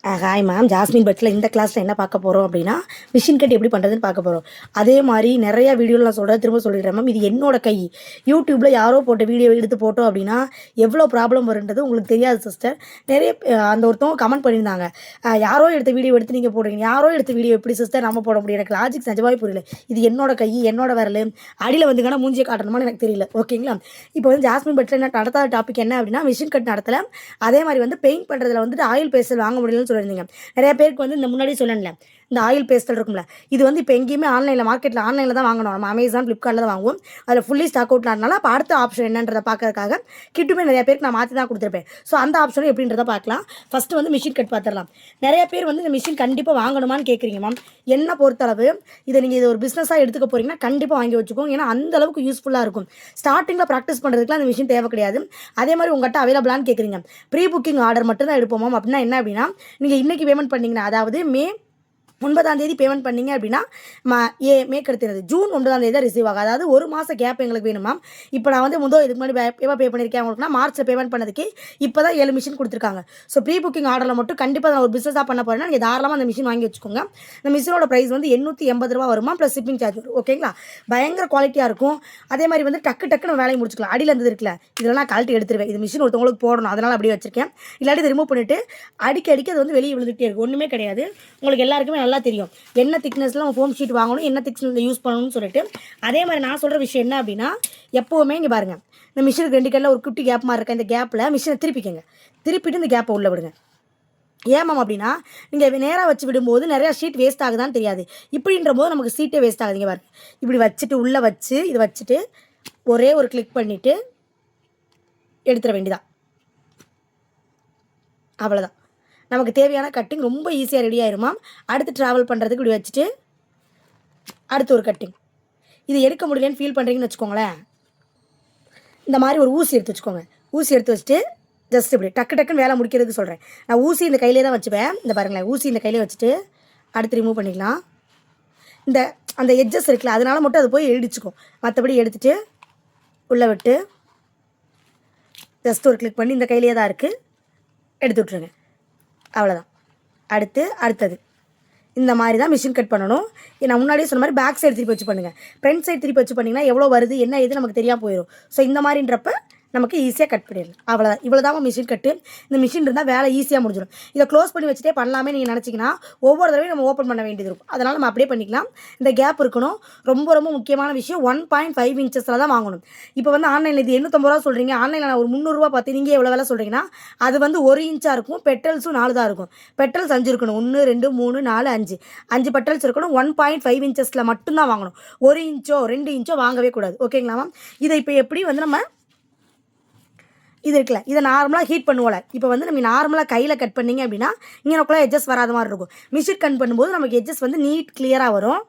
Hi ma'am, jasmine பட்ஸில் இந்த கிளாஸில் என்ன பார்க்க போகிறோம் அப்படின்னா மிஷின் கட் எப்படி பண்ணுறதுன்னு பார்க்க போகிறோம். அதே மாதிரி நிறையா வீடியோவில் நான் சொல்கிறேன், திரும்ப சொல்லிடுறேன் மேம். இது என்னோட கை. யூடியூப்பில் யாரோ போட்ட வீடியோ எடுத்து போட்டோம் அப்படின்னா எவ்வளோ ப்ராப்ளம் வருன்றது உங்களுக்கு தெரியாது சிஸ்டர். நிறைய அந்த ஒருத்தவங்க கமெண்ட் பண்ணியிருந்தாங்க, யாரோ எடுத்த வீடியோ எடுத்து நீங்கள் போடுறீங்க, யாரோ எடுத்த வீடியோ எப்படி சிஸ்டர் நம்ம போட முடியும்? எனக்கு லாஜிக் நிஜமாவே புரியல. இது என்னோட கை, என்னோட விரல். அடியில் வந்துங்கன்னா மூஞ்சியை காட்டணுமான்னு எனக்கு தெரியல. ஓகேங்களா? இப்போ வந்து ஜாஸ்மின் பட்ஸில் என்ன நடத்தாத டாபிக் என்ன அப்படின்னா மிஷின் கட் நடத்தலை. அதே மாதிரி வந்து பெயிண்ட் பண்ணுறதுல வந்துட்டு ஆயில் பேஸ்டல் வாங்க முடியலன்னு சொல்லியிருந்தீங்க. நிறைய பேருக்கு வந்து இந்த முன்னாடி சொல்லல, இந்த ஆயில் பேஸ்டல் இருக்கும்ல, இது வந்து இப்போ எங்கேயுமே ஆன்லைனில் மார்க்கெட்டில் ஆன்லைனில் தான் வாங்கணும். நம்ம அமேசான், ஃப்ளிப்கார்ட்டில் தான் வாங்குவோம். அதில் ஃபுல்லி ஸ்டாக் அவுட் ஆனால அப்போ அடுத்த ஆப்ஷன் என்னன்றதை பார்க்கறதுக்காக கிட்டுமே நிறைய பேருக்கு நான் மாற்றி தான் கொடுத்துருப்பேன். ஸோ அந்த ஆப்ஷனும் எப்படின்றத பார்க்கலாம். ஃபஸ்ட்டு வந்து மிஷின் கட் பார்த்துடலாம். நிறைய பேர் வந்து இந்த மிஷின் கண்டிப்பாக வாங்கணுமான்னு கேட்குறீங்க மேம். என்ன பொறுத்தளவு நீங்கள் இது ஒரு பிஸ்னஸாக எடுத்துக்க போகிறீங்கன்னா கண்டிப்பாக வாங்கி வச்சுக்கோங்க. ஏன்னா அந்த அளவுக்கு யூஸ்ஃபுல்லாக இருக்கும். ஸ்டார்டிங்கில் ப்ராக்டிஸ் பண்ணுறதுக்குலாம் அந்த மிஷின் தேவை கிடையாது. அதே மாதிரி உங்கள்கிட்ட அவைலபிளான்னு கேட்குறீங்க. ப்ரீ புக்கிங் ஆர்டர் மட்டும் தான் எடுப்போம் மேம். அப்படின்னா என்ன அப்படின்னா, நீங்கள் இன்றைக்கி பேமெண்ட் பண்ணிங்கன்னா, அதாவது மே 9 பேமெண்ட் பண்ணிங்க அப்படின்னா மேக்கு எடுத்துருது ஜூன் 9 தான் ரிசீவ் ஆகும். அதாவது ஒரு மாதம் கேப் எங்களுக்கு வேணுமா. இப்போ நான் வந்து இதுக்கு முன்னாடி எப்போ பே பண்ணியிருக்கேன் அவங்களுக்குனா மார்ச்சில் பேமெண்ட் பண்ணதுக்கு இப்போ தான் 7 மிஷின் கொடுத்துருக்காங்க. ஸோ ப்ரீ புக்கிங் ஆர்டரில் மட்டும் கண்டிப்பாக நான் ஒரு பிஸ்னஸாக பண்ண போகிறேன்னா நீங்கள் தாராளமாக அந்த மிஷின் வாங்கி வச்சுக்கோங்க. இந்த மிஷினோட ப்ரைஸ் வந்து 880 ரூபா வருமா, ப்ளஸ் ஷிப்பிங் சார்ஜ் வரும். ஓகேங்களா? பயங்கர குவாலிட்டியாக இருக்கும். அதே மாதிரி வந்து டக்குன்னு வேலையை முடிச்சுக்கலாம். அடியில் இருந்தது இருக்குல்ல, இதெல்லாம் நான் கழட்டி எடுத்துருவேன். இது மிஷின் ஒருத்தவங்களுக்கு போடணும், அதனால் அப்படியே வச்சிருக்கேன். இல்லாட்டி இதை ரிமூவ் பண்ணிவிட்டு அடிக்கடி அது வந்து வெளியே விழுந்துகிட்டே இருக்கும். ஒன்றுமே கிடையாது. உங்களுக்கு எல்லாருக்குமே நல்லா தெரியும் என்ன திக்னஸில் நம்ம ஃபோம் ஷீட் வாங்கணும், என்ன திக்னஸில் யூஸ் பண்ணணும்னு சொல்லிட்டு. அதே மாதிரி நான் சொல்கிற விஷயம் என்ன அப்படின்னா, எப்போவுமே இங்கே பாருங்கள், இந்த மிஷினுக்கு 2 கையில் ஒரு குட்டி கேப் மாதிரி இருக்க இந்த கேப்பில் மிஷினை திருப்பிட்டு இந்த கேப்பை உள்ளே விடுங்க. ஏன் மேம் அப்படின்னா, நீங்கள் நேராக வச்சு விடும்போது நிறையா ஷீட் வேஸ்ட் ஆகுதான்னு தெரியாது. இப்படின்ற போது நமக்கு சீட்டே வேஸ்ட் ஆகுதுங்க பாருங்க. இப்படி வச்சுட்டு உள்ளே வச்சு இதை வச்சுட்டு ஒரே ஒரு கிளிக் பண்ணிவிட்டு எடுத்துட வேண்டியதான். அவ்வளோதான். நமக்கு தேவையான கட்டிங் ரொம்ப ஈஸியாக ரெடி ஆயிருமா. அடுத்து ட்ராவல் பண்ணுறதுக்கு இப்படி வச்சுட்டு அடுத்து ஒரு கட்டிங். இது எடுக்க முடியலன்னு ஃபீல் பண்ணுறீங்கன்னு வச்சுக்கோங்களேன், இந்த மாதிரி ஒரு ஊசி எடுத்து வச்சுக்கோங்க. ஊசி எடுத்து வச்சுட்டு ஜஸ்ட் இப்படி டக்குன்னு வேலை முடிக்கிறதுக்கு சொல்கிறேன். நான் ஊசி இந்த கையிலே தான் வச்சுப்பேன். இந்த பாருங்களேன், ஊசி இந்த கையிலே வச்சுட்டு அடுத்து ரிமூவ் பண்ணிக்கலாம். அந்த எட்ஜஸ் இருக்குல்ல, அதனால மட்டும் அது போய் இடிச்சுக்கும். மற்றபடி எடுத்துகிட்டு உள்ளே விட்டு ஜஸ்ட் ஒரு கிளிக் பண்ணி இந்த கையிலே தான் இருக்குது, எடுத்து விட்ருங்க. அவ்வளோதான். அடுத்தது இந்த மாதிரி தான் மிஷின் கட் பண்ணணும். நான் முன்னாடியே சொன்ன மாதிரி பேக் சைடு திருப்பி வச்சு பண்ணுங்கள். ஃப்ரண்ட் சைடு திருப்பி வச்சு பண்ணிங்கன்னா எவ்வளோ வருது என்ன எது நமக்கு தெரியாமல் போயிடும். ஸோ இந்த மாதிரின்றப்ப நமக்கு ஈஸியாக கட் பண்ணிடலாம். அவ்வளோதான். இவ்வளோ தான் மிஷின் கட்டு. இந்த மிஷின் இருந்தால் வேலை ஈஸியாக முடிஞ்சிடும். இதை க்ளோஸ் பண்ணி வச்சுட்டே பண்ணலாமே நீங்கள் நினச்சிங்கன்னா ஒவ்வொரு தடவையும் நம்ம ஓப்பன் பண்ண வேண்டியது இருக்கும். அதனால் நம்ம அப்படியே பண்ணிக்கலாம். இந்த கேப் இருக்கணும். ரொம்ப முக்கியமான விஷயம், 1.5 இன்ச்சஸில் தான் வாங்கணும். இப்போ வந்து ஆன்லைனில் இது 850 ரூபா சொல்கிறீங்க, ஆன்லைனில் நான் ஒரு 300 ரூபா பார்த்து நீங்கள் எவ்வளோ வேலை சொல்கிறீங்கன்னா அது வந்து 1 இன்ச்சாக இருக்கும். பெட்டல்ஸும் 4 தான் இருக்கும். பெட்டல்ஸ் 5 இருக்கணும். 1 2 3 4 5 பெட்டல்ஸ் இருக்கணும். 1.5 இன்ச்சஸில் மட்டும்தான் வாங்கணும். 1 இன்ச்சோ 2 இன்ச்சோ வாங்கவே கூடாது. ஓகேங்களா மேம்? இதை இப்போ எப்படி வந்து நம்ம இது இருக்குல்ல, இதை நார்மலாக ஹீட் பண்ணுவோம்ல, இப்போ வந்து நம்ம நார்மலாக கையில் கட் பண்ணிங்க அப்படின்னா இங்கே நமக்குள்ள எட்ஜஸ் வராத மாதிரி இருக்கும். மிஷின் கட் பண்ணும்போது நமக்கு எட்ஜஸ் வந்து நீட் கிளியராக வரும்.